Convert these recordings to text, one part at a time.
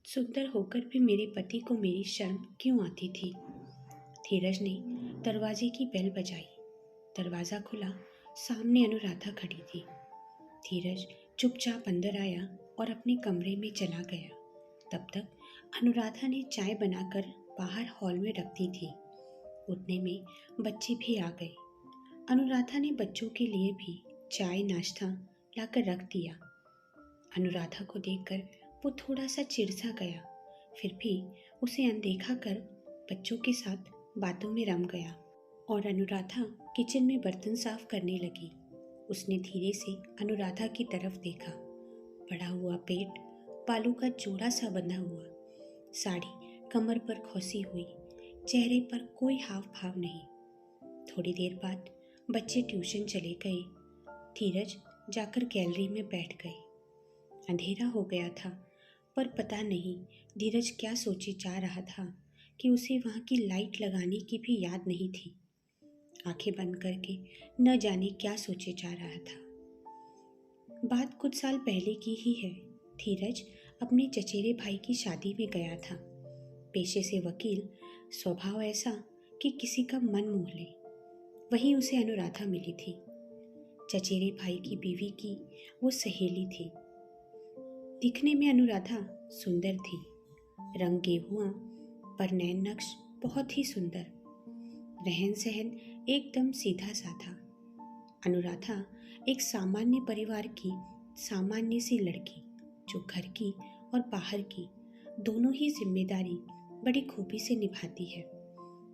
सुंदर होकर भी मेरे पति को मेरी शर्म क्यों आती थी। धीरज ने दरवाजे की बेल बजाई। दरवाज़ा खुला, सामने अनुराधा खड़ी थी। धीरज चुपचाप अंदर आया और अपने कमरे में चला गया। तब तक अनुराधा ने चाय बनाकर बाहर हॉल में रख दी थी। उतने में बच्चे भी आ गए। अनुराधा ने बच्चों के लिए भी चाय नाश्ता लाकर रख दिया। अनुराधा को देखकर वो थोड़ा सा चिढ़ सा गया, फिर भी उसे अनदेखा कर बच्चों के साथ बातों में रम गया और अनुराधा किचन में बर्तन साफ करने लगी। उसने धीरे से अनुराधा की तरफ देखा। बढ़ा हुआ पेट, बालों का जोड़ा सा बंधा हुआ, साड़ी कमर पर खोसी हुई, चेहरे पर कोई हाव भाव नहीं। थोड़ी देर बाद बच्चे ट्यूशन चले गए। धीरज जाकर गैलरी में बैठ गए। अंधेरा हो गया था, पर पता नहीं धीरज क्या सोचे जा रहा था कि उसे वहाँ की लाइट लगाने की भी याद नहीं थी। आंखें बंद करके न जाने क्या सोचे जा रहा था। बात कुछ साल पहले की ही है। धीरज अपने चचेरे भाई की शादी में गया था। पेशे से वकील, स्वभाव ऐसा कि किसी का मन मोह ले। वहीं उसे अनुराधा मिली थी। चचेरे भाई की बीवी की वो सहेली थी। दिखने में अनुराधा सुंदर थी। रंग गेहुआ पर नैन नक्श बहुत ही सुंदर। रहन सहन एकदम सीधा साधा। अनुराधा एक सामान्य परिवार की सामान्य सी लड़की, जो घर की और बाहर की दोनों ही जिम्मेदारी बड़ी खूबी से निभाती है।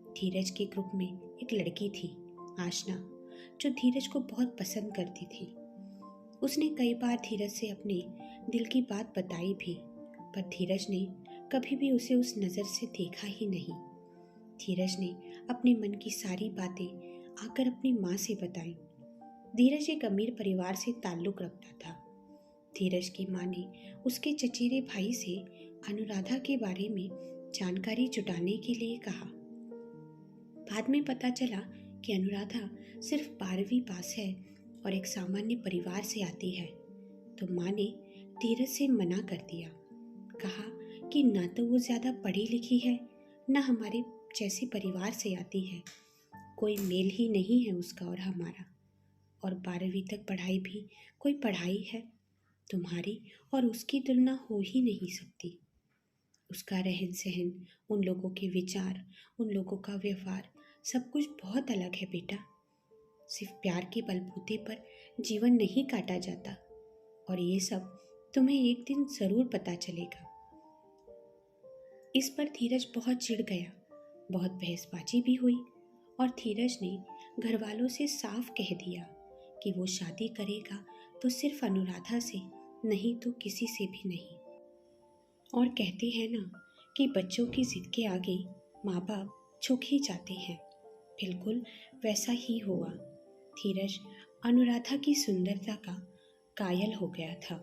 धीरज के ग्रुप में एक लड़की थी, आशना, जो धीरज को बहुत पसंद करती थी। उसने कई बार धीरज से अपने दिल की बात बताई भी, पर धीरज ने कभी भी उसे उस नज़र से देखा ही नहीं। धीरज ने अपने मन की सारी बातें आकर अपनी माँ से बताई। धीरज एक अमीर परिवार से ताल्लुक़ रखता था। धीरज की माँ ने उसके चचेरे भाई से अनुराधा के बारे में जानकारी जुटाने के लिए कहा। बाद में पता चला कि अनुराधा सिर्फ 12वीं पास है और एक सामान्य परिवार से आती है, तो माँ ने धीरज से मना कर दिया। कहा कि ना तो वो ज़्यादा पढ़ी लिखी है, ना हमारे जैसे परिवार से आती है। कोई मेल ही नहीं है उसका और हमारा। और 12वीं तक पढ़ाई भी कोई पढ़ाई है? तुम्हारी और उसकी तुलना हो ही नहीं सकती। उसका रहन सहन, उन लोगों के विचार, उन लोगों का व्यवहार, सब कुछ बहुत अलग है बेटा। सिर्फ प्यार के बलबूते पर जीवन नहीं काटा जाता, और ये सब तुम्हें एक दिन ज़रूर पता चलेगा। इस पर धीरज बहुत चिढ़ गया। बहुत बहसबाजी भी हुई और धीरज ने घर वालों से साफ कह दिया कि वो शादी करेगा तो सिर्फ अनुराधा से, नहीं तो किसी से भी नहीं। और कहते हैं ना कि बच्चों की जिद के आगे माँ बाप झुक ही जाते हैं। बिल्कुल वैसा ही हुआ। धीरज अनुराधा की सुंदरता का कायल हो गया था।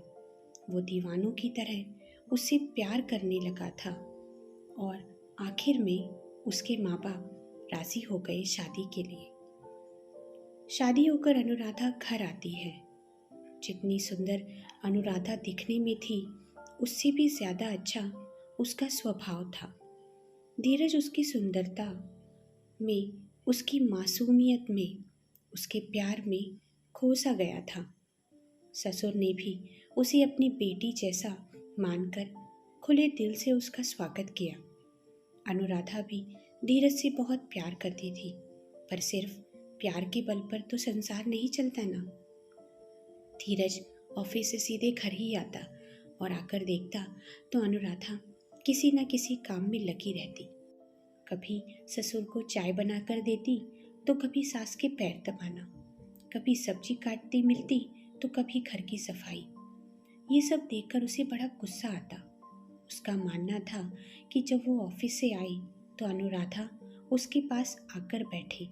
वो दीवानों की तरह उससे प्यार करने लगा था और आखिर में उसके माँ बाप राजी हो गए शादी के लिए। शादी होकर अनुराधा घर आती है। जितनी सुंदर अनुराधा दिखने में थी, उससे भी ज़्यादा अच्छा उसका स्वभाव था। धीरज उसकी सुंदरता में, उसकी मासूमियत में, उसके प्यार में खो सा गया था। ससुर ने भी उसे अपनी बेटी जैसा मानकर खुले दिल से उसका स्वागत किया। अनुराधा भी धीरज से बहुत प्यार करती थी, पर सिर्फ प्यार के बल पर तो संसार नहीं चलता ना। धीरज ऑफिस से सीधे घर ही आता और आकर देखता तो अनुराधा किसी न किसी काम में लगी रहती। कभी ससुर को चाय बनाकर देती तो कभी सास के पैर दबाना, कभी सब्जी काटती मिलती तो कभी घर की सफाई। ये सब देखकर उसे बड़ा गुस्सा आता। उसका मानना था कि जब वो ऑफिस से आई तो अनुराधा उसके पास आकर बैठे,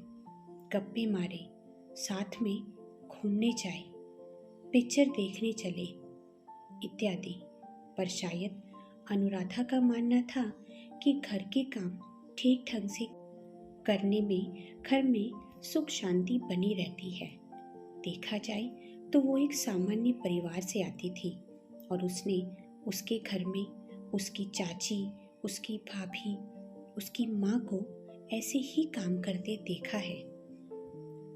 गप्पे मारे, साथ में घूमने जाए, पिक्चर देखने चले इत्यादि। पर शायद अनुराधा का मानना था कि घर के काम ठीक ढंग से करने में घर में सुख शांति बनी रहती है। देखा जाए तो वो एक सामान्य परिवार से आती थी और उसने उसके घर में उसकी चाची, उसकी भाभी, उसकी माँ को ऐसे ही काम करते देखा है।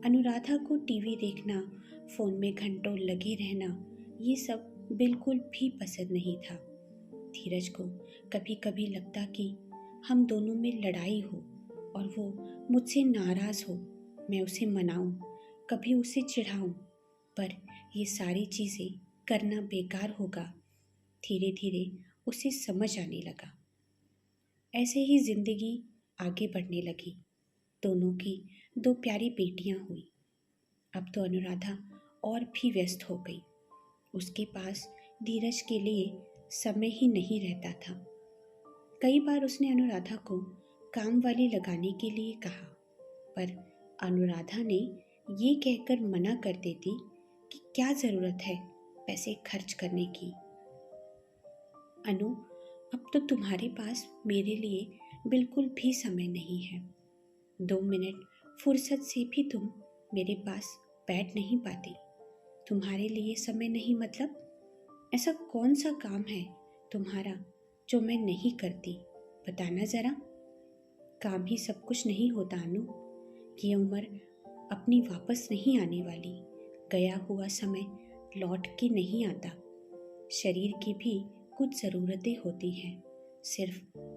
अनुराधा को टीवी देखना, फोन में घंटों लगे रहना, ये सब बिल्कुल भी पसंद नहीं था। धीरज को कभी कभी लगता कि हम दोनों में लड़ाई हो और वो मुझसे नाराज हो, मैं उसे मनाऊं, कभी उसे चिढ़ाऊं, पर ये सारी चीज़ें करना बेकार होगा। धीरे धीरे उसे समझ आने लगा। ऐसे ही जिंदगी आगे बढ़ने लगी। दोनों की 2 प्यारी बेटियां हुई। अब तो अनुराधा और भी व्यस्त हो गई। उसके पास धीरज के लिए समय ही नहीं रहता था। कई बार उसने अनुराधा को काम वाली लगाने के लिए कहा, पर अनुराधा ने ये कहकर मना कर देती कि क्या ज़रूरत है पैसे खर्च करने की। अनु, अब तो तुम्हारे पास मेरे लिए बिल्कुल भी समय नहीं है। 2 मिनट फुर्सत से भी तुम मेरे पास बैठ नहीं पाती। तुम्हारे लिए समय नहीं मतलब? ऐसा कौन सा काम है तुम्हारा जो मैं नहीं करती? बताना ज़रा। काम ही सब कुछ नहीं होता अनु। ये उम्र अपनी वापस नहीं आने वाली। गया हुआ समय लौट के नहीं आता। शरीर की भी कुछ ज़रूरतें होती हैं। सिर्फ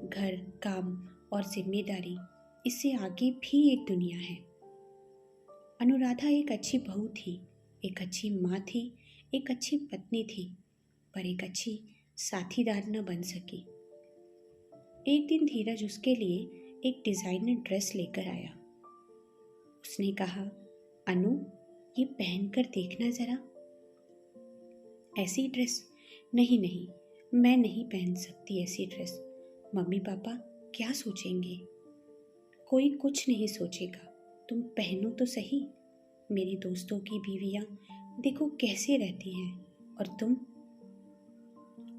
घर, काम और जिम्मेदारी, इससे आगे भी एक दुनिया है। अनुराधा एक अच्छी बहू थी, एक अच्छी माँ थी, एक अच्छी पत्नी थी, पर एक अच्छी साथीदार न बन सकी। एक दिन धीरज उसके लिए एक डिज़ाइनर ड्रेस लेकर आया। उसने कहा, अनु, ये पहनकर देखना ज़रा। ऐसी ड्रेस? नहीं नहीं, मैं नहीं पहन सकती ऐसी ड्रेस। मम्मी पापा क्या सोचेंगे? कोई कुछ नहीं सोचेगा, तुम पहनो तो सही। मेरी दोस्तों की बीवियां देखो कैसे रहती हैं, और तुम?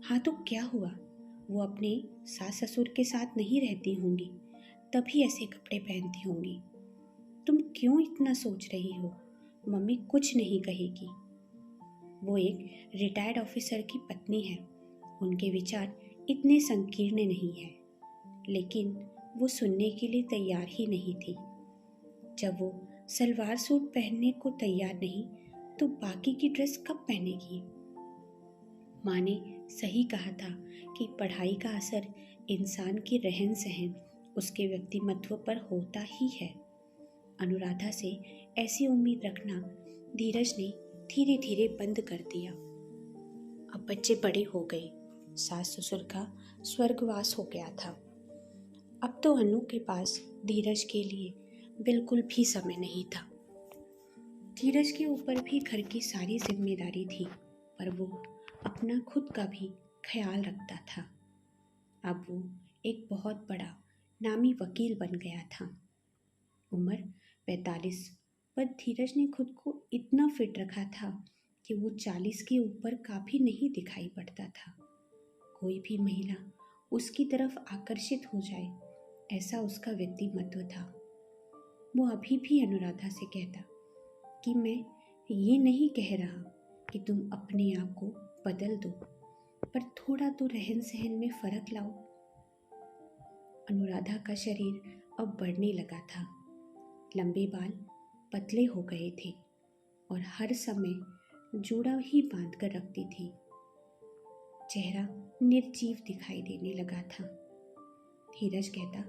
हाँ तो क्या हुआ, वो अपने सास ससुर के साथ नहीं रहती होंगी, तभी ऐसे कपड़े पहनती होंगी। तुम क्यों इतना सोच रही हो? मम्मी कुछ नहीं कहेगी। वो एक रिटायर्ड ऑफिसर की पत्नी है, उनके विचार इतने संकीर्ण नहीं हैं, लेकिन वो सुनने के लिए तैयार ही नहीं थी। जब वो सलवार सूट पहनने को तैयार नहीं, तो बाकी की ड्रेस कब पहनेगी? माँ ने सही कहा था कि पढ़ाई का असर इंसान की रहन सहन, उसके व्यक्तिमत्व पर होता ही है। अनुराधा से ऐसी उम्मीद रखना धीरज ने धीरे धीरे बंद कर दिया। अब बच्चे बड़े हो गए, सास ससुर का स्वर्गवास हो गया था। अब तो अनु के पास धीरज के लिए बिल्कुल भी समय नहीं था। धीरज के ऊपर भी घर की सारी जिम्मेदारी थी, पर वो अपना खुद का भी ख्याल रखता था। अब वो एक बहुत बड़ा नामी वकील बन गया था। उम्र 45, पर धीरज ने खुद को इतना फिट रखा था कि वो 40 के ऊपर काफ़ी नहीं दिखाई पड़ता था। कोई भी महिला उसकी तरफ आकर्षित हो जाए, ऐसा उसका व्यक्तिमत्व था। वो अभी भी अनुराधा से कहता कि मैं ये नहीं कह रहा कि तुम अपने आप को बदल दो, पर थोड़ा तो रहन सहन में फर्क लाओ। अनुराधा का शरीर अब बढ़ने लगा था। लंबे बाल पतले हो गए थे और हर समय जूड़ा ही बांध कर रखती थी। चेहरा निर्जीव दिखाई देने लगा था। धीरज कहता,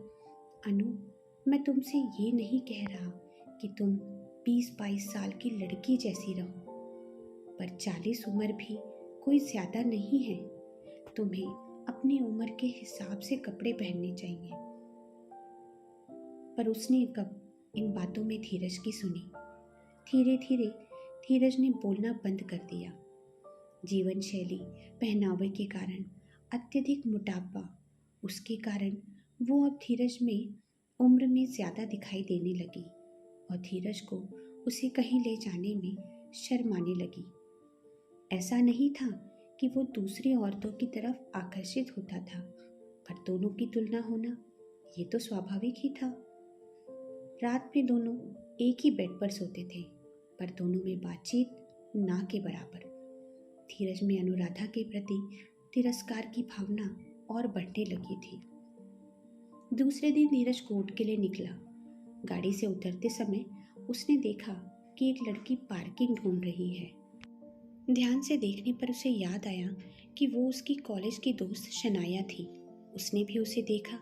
अनु, मैं तुमसे ये नहीं कह रहा कि तुम 20-22 साल की लड़की जैसी रहो, पर 40 उम्र भी कोई ज़्यादा नहीं है। तुम्हें अपनी उम्र के हिसाब से कपड़े पहनने चाहिए। पर उसने कब इन बातों में धीरज की सुनी? धीरे धीरे धीरज ने बोलना बंद कर दिया। जीवन शैली, पहनावे के कारण, अत्यधिक मोटापा, उसके कारण वो अब धीरज में उम्र में ज़्यादा दिखाई देने लगी और धीरज को उसे कहीं ले जाने में शर्म आने लगी। ऐसा नहीं था कि वो दूसरी औरतों की तरफ आकर्षित होता था, पर दोनों की तुलना होना ये तो स्वाभाविक ही था। रात में दोनों एक ही बेड पर सोते थे, पर दोनों में बातचीत ना के बराबर। धीरज में अनुराधा के प्रति तिरस्कार की भावना और बढ़ने लगी थी। दूसरे दिन धीरज कोर्ट के लिए निकला। गाड़ी से उतरते समय उसने देखा कि एक लड़की पार्किंग ढूंढ रही है। ध्यान से देखने पर उसे याद आया कि वो उसकी कॉलेज की दोस्त शनाया थी। उसने भी उसे देखा।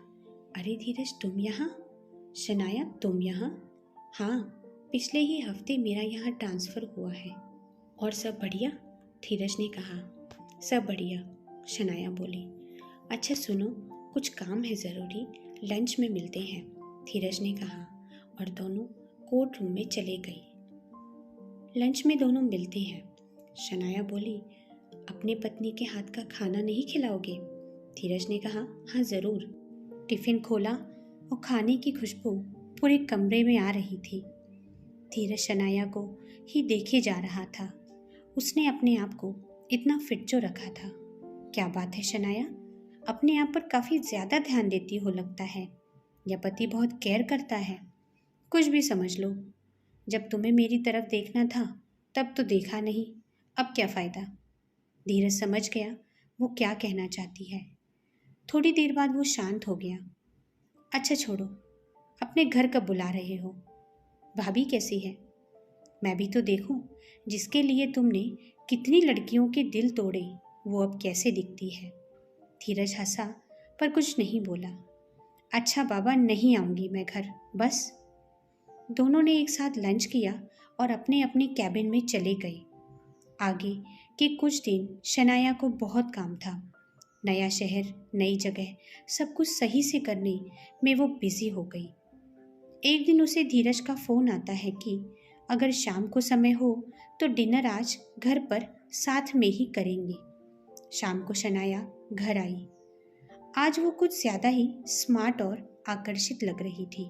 अरे धीरज, तुम यहाँ? शनाया, तुम यहाँ? हाँ, पिछले ही हफ्ते मेरा यहाँ ट्रांसफ़र हुआ है। और सब बढ़िया? धीरज ने कहा। सब बढ़िया, शनाया बोली। अच्छा सुनो, कुछ काम है ज़रूरी, लंच में मिलते हैं, धीरज ने कहा और दोनों कोर्ट रूम में चले गए। लंच में दोनों मिलते हैं, शनाया बोली। अपने पत्नी के हाथ का खाना नहीं खिलाओगे? धीरज ने कहा। हाँ ज़रूर। टिफ़िन खोला और खाने की खुशबू पूरे कमरे में आ रही थी। धीरज शनाया को ही देखे जा रहा था। उसने अपने आप को इतना फिट जो रखा था। क्या बात है शनाया, अपने आप पर काफ़ी ज़्यादा ध्यान देती हो लगता है, या पति बहुत केयर करता है? कुछ भी समझ लो। जब तुम्हें मेरी तरफ देखना था तब तो देखा नहीं, अब क्या फ़ायदा? धीरज समझ गया वो क्या कहना चाहती है। थोड़ी देर बाद वो शांत हो गया। अच्छा छोड़ो, अपने घर कब बुला रहे हो? भाभी कैसी है? मैं भी तो देखूं, जिसके लिए तुमने कितनी लड़कियों के दिल तोड़े वो अब कैसे दिखती है। धीरज हंसा पर कुछ नहीं बोला। अच्छा बाबा, नहीं आऊँगी मैं घर, बस। दोनों ने एक साथ लंच किया और अपने अपने कैबिन में चले गए। आगे के कुछ दिन शनाया को बहुत काम था। नया शहर, नई जगह, सब कुछ सही से करने में वो बिजी हो गई। एक दिन उसे धीरज का फ़ोन आता है कि अगर शाम को समय हो तो डिनर आज घर पर साथ में ही करेंगे। शाम को शनाया घर आई। आज वो कुछ ज़्यादा ही स्मार्ट और आकर्षित लग रही थी।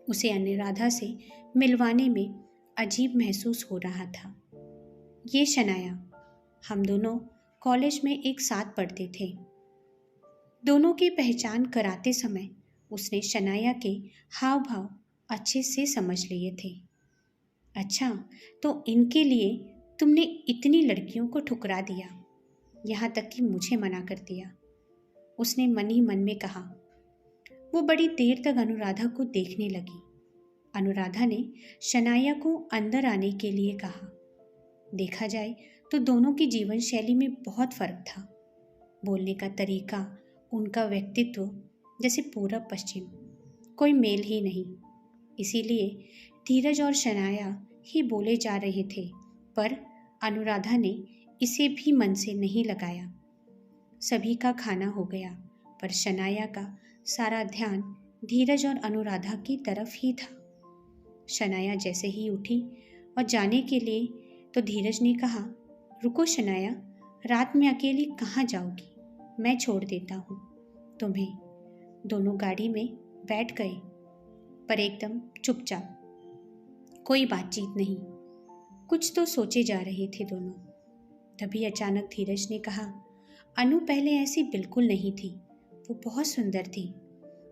उसे अनुराधा से मिलवाने में अजीब महसूस हो रहा था। ये शनाया, हम दोनों कॉलेज में एक साथ पढ़ते थे। दोनों की पहचान कराते समय उसने शनाया के हाव भाव अच्छे से समझ लिए थे। अच्छा, तो इनके लिए तुमने इतनी लड़कियों को ठुकरा दिया, यहाँ तक कि मुझे मना कर दिया, उसने मन ही मन में कहा। वो बड़ी देर तक अनुराधा को देखने लगी। अनुराधा ने शनाया को अंदर आने के लिए कहा। देखा जाए तो दोनों की जीवन शैली में बहुत फर्क था। बोलने का तरीका, उनका व्यक्तित्व जैसे पूरब पश्चिम, कोई मेल ही नहीं। इसीलिए धीरज और शनाया ही बोले जा रहे थे, पर अनुराधा ने इसे भी मन से नहीं लगाया। सभी का खाना हो गया, पर शनाया का सारा ध्यान धीरज और अनुराधा की तरफ ही था। शनाया जैसे ही उठी और जाने के लिए तो धीरज ने कहा, रुको शनाया, रात में अकेली कहाँ जाओगी, मैं छोड़ देता हूँ तुम्हें। दोनों गाड़ी में बैठ गए, पर एकदम चुपचाप, कोई बातचीत नहीं। कुछ तो सोचे जा रहे थे दोनों। तभी अचानक धीरज ने कहा, अनु पहले ऐसी बिल्कुल नहीं थी, वो बहुत सुंदर थी।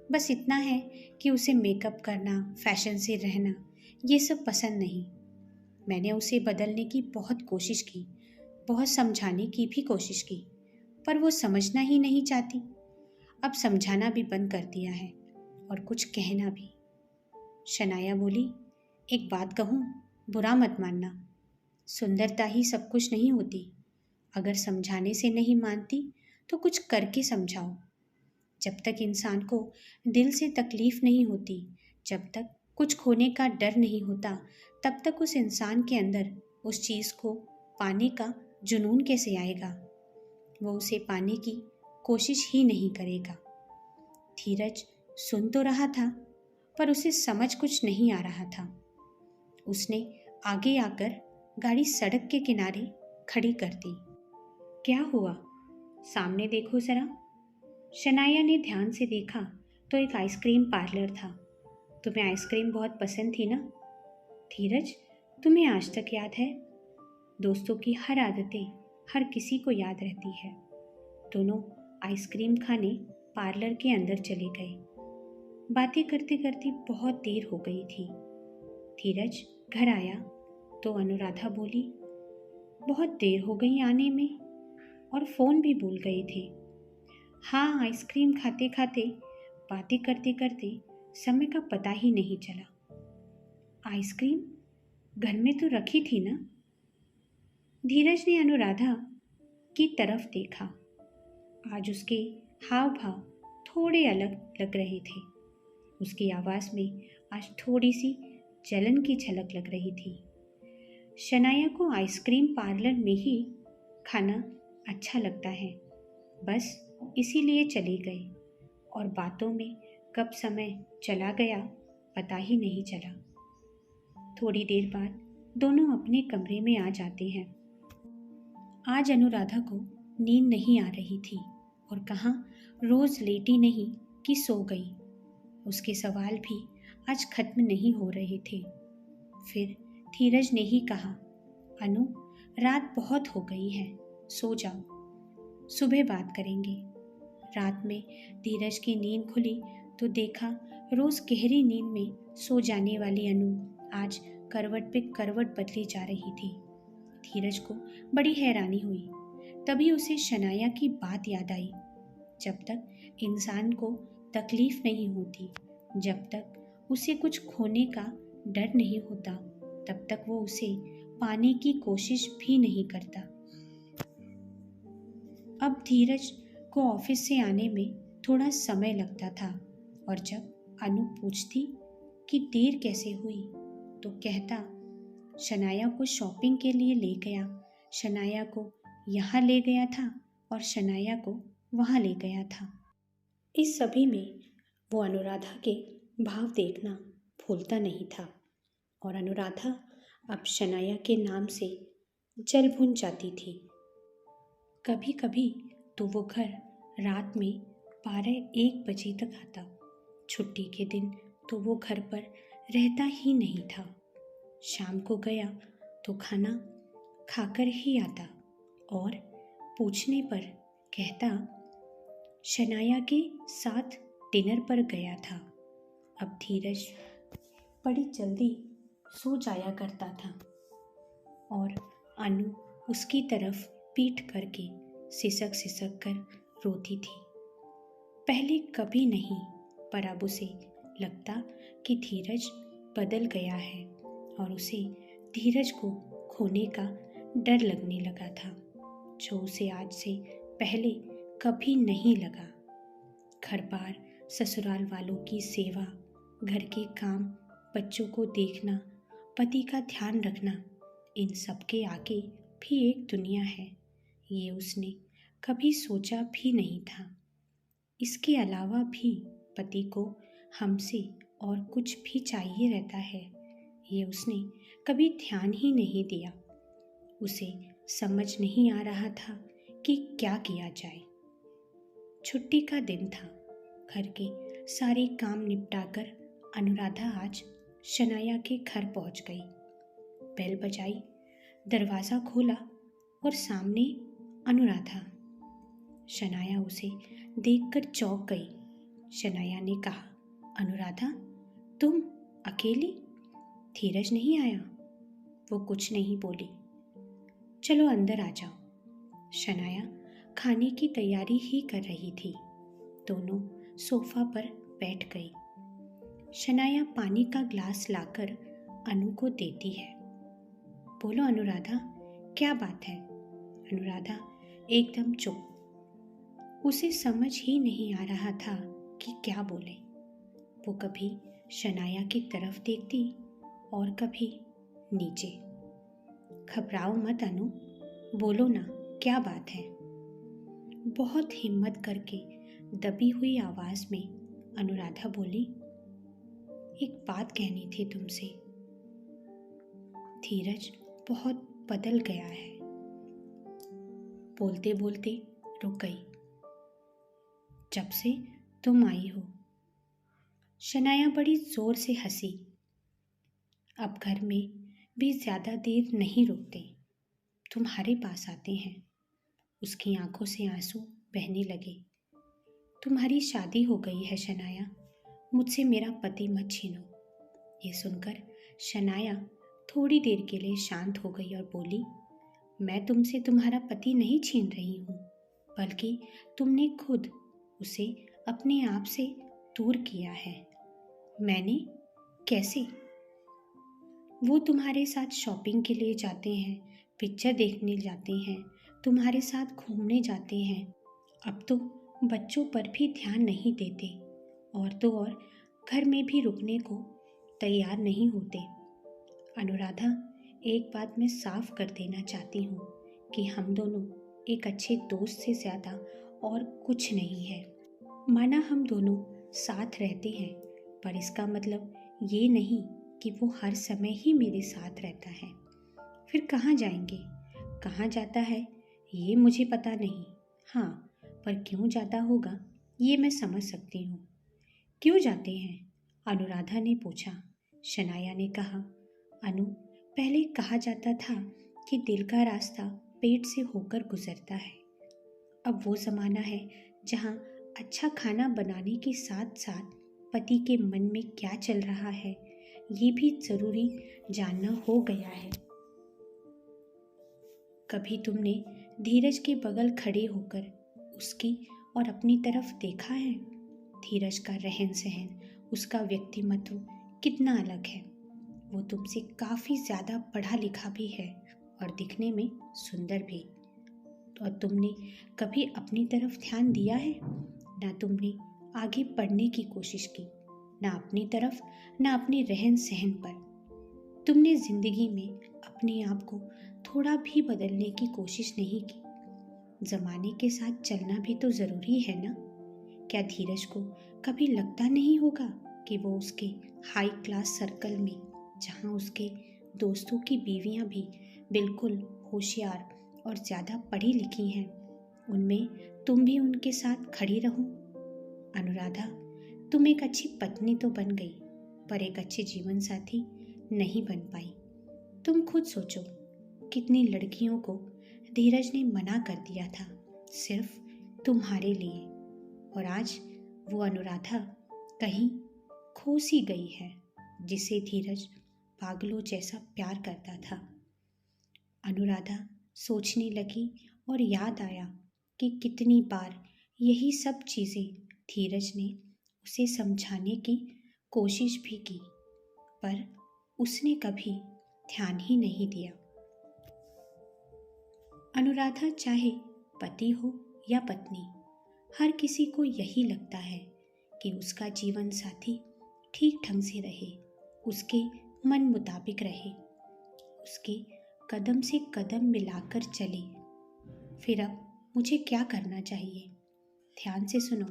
बस इतना है कि उसे मेकअप करना, फैशन से रहना, ये सब पसंद नहीं। मैंने उसे बदलने की बहुत कोशिश की, बहुत समझाने की भी कोशिश की, पर वो समझना ही नहीं चाहती। अब समझाना भी बंद कर दिया है और कुछ कहना भी। शनाया बोली, एक बात कहूँ, बुरा मत मानना, सुंदरता ही सब कुछ नहीं होती। अगर समझाने से नहीं मानती तो कुछ करके समझाओ। जब तक इंसान को दिल से तकलीफ नहीं होती, जब तक कुछ खोने का डर नहीं होता, तब तक उस इंसान के अंदर उस चीज़ को पाने का जुनून कैसे आएगा? वो उसे पाने की कोशिश ही नहीं करेगा। धीरज सुन तो रहा था, पर उसे समझ कुछ नहीं आ रहा था। उसने आगे आकर गाड़ी सड़क के किनारे खड़ी कर दी। क्या हुआ? सामने देखो जरा। शनाया ने ध्यान से देखा तो एक आइसक्रीम पार्लर था। तुम्हें आइसक्रीम बहुत पसंद थी ना? धीरज, तुम्हें आज तक याद है? दोस्तों की हर आदतें हर किसी को याद रहती है। दोनों आइसक्रीम खाने पार्लर के अंदर चले गए। बातें करते करते बहुत देर हो गई थी। धीरज घर आया तो अनुराधा बोली, बहुत देर हो गई आने में और फ़ोन भी भूल गए थे। हाँ, आइसक्रीम खाते खाते बातें करते करते समय का पता ही नहीं चला। आइसक्रीम घर में तो रखी थी ना? धीरज ने अनुराधा की तरफ देखा। आज उसके हाव भाव थोड़े अलग लग रहे थे। उसकी आवाज़ में आज थोड़ी सी जलन की झलक लग रही थी। शनाया को आइसक्रीम पार्लर में ही खाना अच्छा लगता है, बस इसीलिए चले गए और बातों में कब समय चला गया पता ही नहीं चला। थोड़ी देर बाद दोनों अपने कमरे में आ जाते हैं। आज अनुराधा को नींद नहीं आ रही थी और कहाँ रोज लेटी नहीं कि सो गई। उसके सवाल भी आज खत्म नहीं हो रहे थे। फिर धीरज ने ही कहा, अनु, रात बहुत हो गई है, सो जाओ, सुबह बात करेंगे। रात में धीरज की नींद खुली तो देखा रोज गहरी नींद में सो जाने वाली अनु आज करवट पे करवट बदली जा रही थी। धीरज को बड़ी हैरानी हुई। तभी उसे शनाया की बात याद आई, जब तक इंसान को तकलीफ नहीं होती, जब तक उसे कुछ खोने का डर नहीं होता, तब तक वो उसे पाने की कोशिश भी नहीं करता। अब धीरज को ऑफिस से आने में थोड़ा समय लगता था और जब अनु पूछती कि देर कैसे हुई तो कहता, शनाया को शॉपिंग के लिए ले गया, शनाया को यहाँ ले गया था और शनाया को वहाँ ले गया था। इस सभी में वो अनुराधा के भाव देखना भूलता नहीं था और अनुराधा अब शनाया के नाम से जल भुन जाती थी। कभी कभी तो वो घर रात में 12-1 बजे तक आता। छुट्टी के दिन तो वो घर पर रहता ही नहीं था। शाम को गया तो खाना खाकर ही आता और पूछने पर कहता, शनाया के साथ डिनर पर गया था। अब धीरज बड़ी जल्दी सो जाया करता था और अनु उसकी तरफ पीठ करके सिसक सिसक कर रोती थी। पहले कभी नहीं, पर अब उसे लगता कि धीरज बदल गया है और उसे धीरज को खोने का डर लगने लगा था, जो उसे आज से पहले कभी नहीं लगा। घर बार, ससुराल वालों की सेवा, घर के काम, बच्चों को देखना, पति का ध्यान रखना, इन सब के आगे भी एक दुनिया है, ये उसने कभी सोचा भी नहीं था। इसके अलावा भी पति को हमसे और कुछ भी चाहिए रहता है, ये उसने कभी ध्यान ही नहीं दिया। उसे समझ नहीं आ रहा था कि क्या किया जाए। छुट्टी का दिन था। घर के सारे काम निपटाकर अनुराधा आज शनाया के घर पहुंच गई। बेल बजाई, दरवाज़ा खोला और सामने अनुराधा। शनाया उसे देखकर चौंक गई। शनाया ने कहा, अनुराधा, तुम अकेली? धीरज नहीं आया? वो कुछ नहीं बोली। चलो अंदर आ जाओ। शनाया खाने की तैयारी ही कर रही थी। दोनों सोफा पर बैठ गई। शनाया पानी का ग्लास लाकर अनु को देती है। बोलो अनुराधा, क्या बात है? अनुराधा एकदम चुप। उसे समझ ही नहीं आ रहा था कि क्या बोले। वो कभी शनाया की तरफ देखती और कभी नीचे। घबराओ मत अनु, बोलो ना, क्या बात है? बहुत हिम्मत करके दबी हुई आवाज में अनुराधा बोली, एक बात कहनी थी तुमसे। धीरज बहुत बदल गया है। बोलते बोलते रुक गई। जब से तुम आई हो। शनाया बड़ी जोर से हंसी। अब घर में भी ज्यादा देर नहीं रुकते, तुम्हारे पास आते हैं। उसकी आंखों से आंसू बहने लगे। तुम्हारी शादी हो गई है शनाया, मुझसे मेरा पति मत छीनो। ये सुनकर शनाया थोड़ी देर के लिए शांत हो गई और बोली, मैं तुमसे तुम्हारा पति नहीं छीन रही हूँ, बल्कि तुमने खुद उसे अपने आप से दूर किया है। मैंने? कैसे? वो तुम्हारे साथ शॉपिंग के लिए जाते हैं, पिक्चर देखने जाते हैं, तुम्हारे साथ घूमने जाते हैं। अब तो बच्चों पर भी ध्यान नहीं देते, और तो और घर में भी रुकने को तैयार नहीं होते। अनुराधा, एक बात मैं साफ कर देना चाहती हूँ कि हम दोनों एक अच्छे दोस्त से ज़्यादा और कुछ नहीं है। माना हम दोनों साथ रहते हैं, पर इसका मतलब ये नहीं कि वो हर समय ही मेरे साथ रहता है। फिर कहाँ जाएंगे? कहाँ जाता है ये मुझे पता नहीं। हाँ, पर क्यों जाता होगा ये मैं समझ सकती हूँ। क्यों जाते हैं? अनुराधा ने पूछा। शनाया ने कहा, अनु, पहले कहा जाता था कि दिल का रास्ता पेट से होकर गुजरता है। अब वो ज़माना है जहाँ अच्छा खाना बनाने के साथ साथ पति के मन में क्या चल रहा है ये भी ज़रूरी जानना हो गया है। कभी तुमने धीरज के बगल खड़े होकर उसकी और अपनी तरफ देखा है? धीरज का रहन सहन, उसका व्यक्तिमत्व कितना अलग है। वो तुमसे काफ़ी ज़्यादा पढ़ा लिखा भी है और दिखने में सुंदर भी। और तुमने कभी अपनी तरफ ध्यान दिया है? ना तुमने आगे पढ़ने की कोशिश की, ना अपनी तरफ, ना अपने रहन सहन पर। तुमने जिंदगी में अपने आप को थोड़ा भी बदलने की कोशिश नहीं की। जमाने के साथ चलना भी तो जरूरी है ना? क्या धीरज को कभी लगता नहीं होगा कि वो उसके हाई क्लास सर्कल में, जहाँ उसके दोस्तों की बीवियां भी बिल्कुल होशियार और ज़्यादा पढ़ी लिखी हैं, उनमें तुम भी उनके साथ खड़ी रहो? अनुराधा, तुम एक अच्छी पत्नी तो बन गई, पर एक अच्छे जीवन साथी नहीं बन पाई। तुम खुद सोचो, कितनी लड़कियों को धीरज ने मना कर दिया था सिर्फ तुम्हारे लिए, और आज वो अनुराधा कहीं खो सी गई है जिसे धीरज पागलों जैसा प्यार करता था। अनुराधा सोचने लगी और याद आया कि कितनी बार यही सब चीज़ें धीरज ने उसे समझाने की कोशिश भी की, पर उसने कभी ध्यान ही नहीं दिया। अनुराधा चाहे पति हो या पत्नी, हर किसी को यही लगता है कि उसका जीवन साथी ठीक ढंग से रहे, उसके मन मुताबिक रहे, उसके कदम से कदम मिलाकर चले। फिर अब मुझे क्या करना चाहिए? ध्यान से सुनो।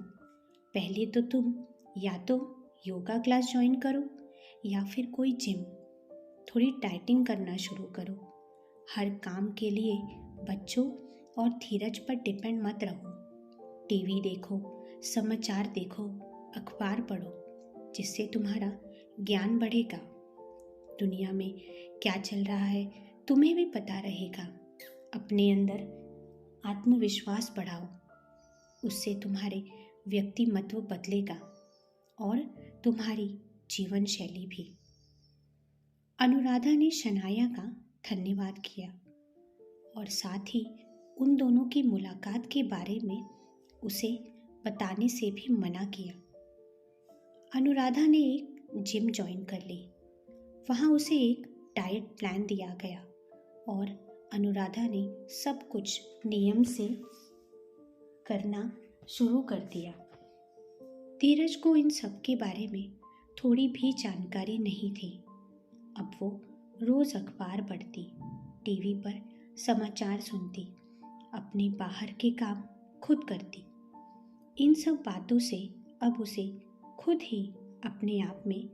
पहले तो तुम या तो योगा क्लास ज्वाइन करो या फिर कोई जिम, थोड़ी डाइटिंग करना शुरू करो। हर काम के लिए बच्चों और धीरज पर डिपेंड मत रहो। टीवी देखो, समाचार देखो, अखबार पढ़ो, जिससे तुम्हारा ज्ञान बढ़ेगा। दुनिया में क्या चल रहा है तुम्हें भी पता रहेगा। अपने अंदर आत्मविश्वास बढ़ाओ, उससे तुम्हारे व्यक्तिमत्व बदलेगा और तुम्हारी जीवन शैली भी। अनुराधा ने शनाया का धन्यवाद किया और साथ ही उन दोनों की मुलाकात के बारे में उसे बताने से भी मना किया। अनुराधा ने एक जिम ज्वाइन कर ली। वहाँ उसे एक डाइट प्लान दिया गया और अनुराधा ने सब कुछ नियम से करना शुरू कर दिया। धीरज को इन सब के बारे में थोड़ी भी जानकारी नहीं थी। अब वो रोज अखबार पढ़ती, टीवी पर समाचार सुनती, अपने बाहर के काम खुद करती। इन सब बातों से अब उसे खुद ही अपने आप में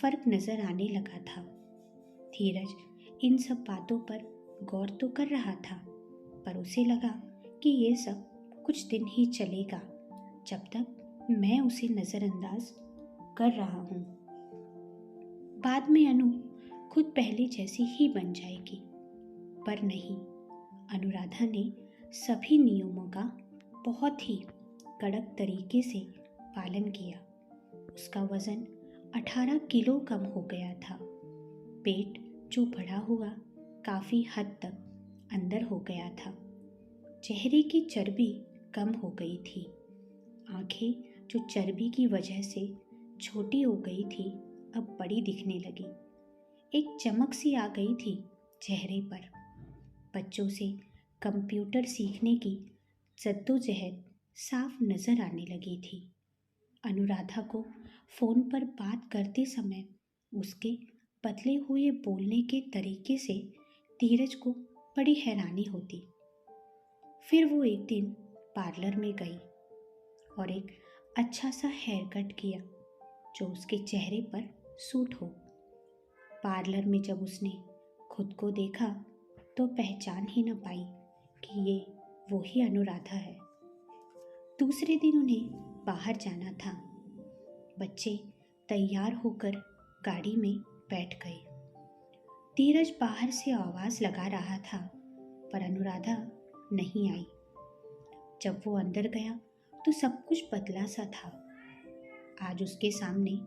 फर्क नजर आने लगा था। धीरज इन सब बातों पर गौर तो कर रहा था, पर उसे लगा कि ये सब कुछ दिन ही चलेगा, जब तक मैं उसे नज़रअंदाज कर रहा हूँ। बाद में अनु खुद पहले जैसी ही बन जाएगी। पर नहीं, अनुराधा ने सभी नियमों का बहुत ही कड़क तरीके से पालन किया। उसका वजन 18 किलो कम हो गया था। पेट जो बढ़ा हुआ काफ़ी हद तक अंदर हो गया था। चेहरे की चर्बी कम हो गई थी आंखें जो चर्बी की वजह से छोटी हो गई थी अब बड़ी दिखने लगी। एक चमक सी आ गई थी चेहरे पर। बच्चों से कंप्यूटर सीखने की जद्दोजहद साफ नजर आने लगी थी। अनुराधा को फोन पर बात करते समय उसके बदले हुए बोलने के तरीके से धीरज को बड़ी हैरानी होती। फिर वो एक दिन पार्लर में गई और एक अच्छा सा हेयर कट किया जो उसके चेहरे पर सूट हो। पार्लर में जब उसने खुद को देखा तो पहचान ही न पाई कि ये वो ही अनुराधा है। दूसरे दिन उन्हें बाहर जाना था। बच्चे तैयार होकर गाड़ी में बैठ गए। धीरज बाहर से आवाज लगा रहा था पर अनुराधा नहीं आई। जब वो अंदर गया तो सब कुछ बदला सा था। आज उसके सामने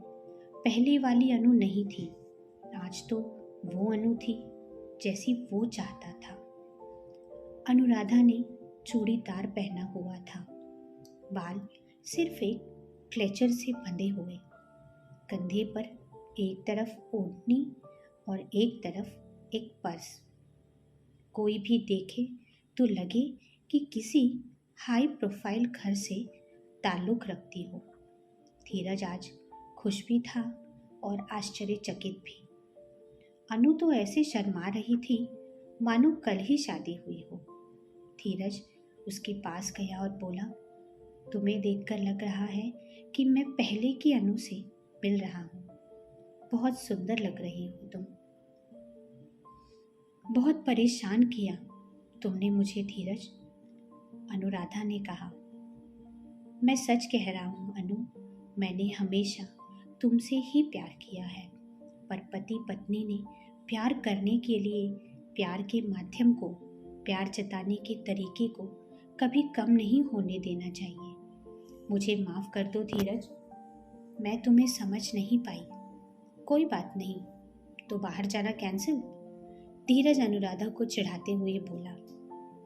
पहले वाली अनु नहीं थी। आज तो वो अनु थी जैसी वो चाहता था। अनुराधा ने चूड़ीदार पहना हुआ था, बाल सिर्फ एक क्लेचर से बंधे हुए, कंधे पर एक तरफ ओढ़नी और एक तरफ एक पर्स। कोई भी देखे तो लगे कि किसी हाई प्रोफाइल घर से ताल्लुक रखती हो। धीरज आज खुश भी था और आश्चर्यचकित भी। अनु तो ऐसे शर्मा रही थी मानो कल ही शादी हुई हो। धीरज उसके पास गया और बोला, तुम्हें देखकर लग रहा है कि मैं पहले की अनु से मिल रहा हूँ। बहुत सुंदर लग रही हो तुम। बहुत परेशान किया तुमने मुझे धीरज, अनुराधा ने कहा। मैं सच कह रहा हूँ अनु, मैंने हमेशा तुमसे ही प्यार किया है, पर पति पत्नी ने प्यार करने के लिए प्यार के माध्यम को, प्यार जताने के तरीके को कभी कम नहीं होने देना चाहिए। मुझे माफ कर दो धीरज, मैं तुम्हें समझ नहीं पाई। कोई बात नहीं, तो बाहर जाना कैंसिल? धीरज अनुराधा को चिढ़ाते हुए बोला।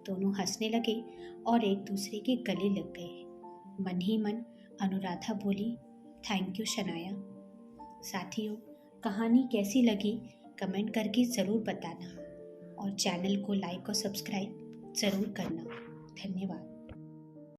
दोनों हंसने लगे और एक दूसरे के गले लग गए। मन ही मन अनुराधा बोली, थैंक यू शनाया। साथियों, कहानी कैसी लगी कमेंट करके ज़रूर बताना और चैनल को लाइक और सब्सक्राइब ज़रूर करना। धन्यवाद।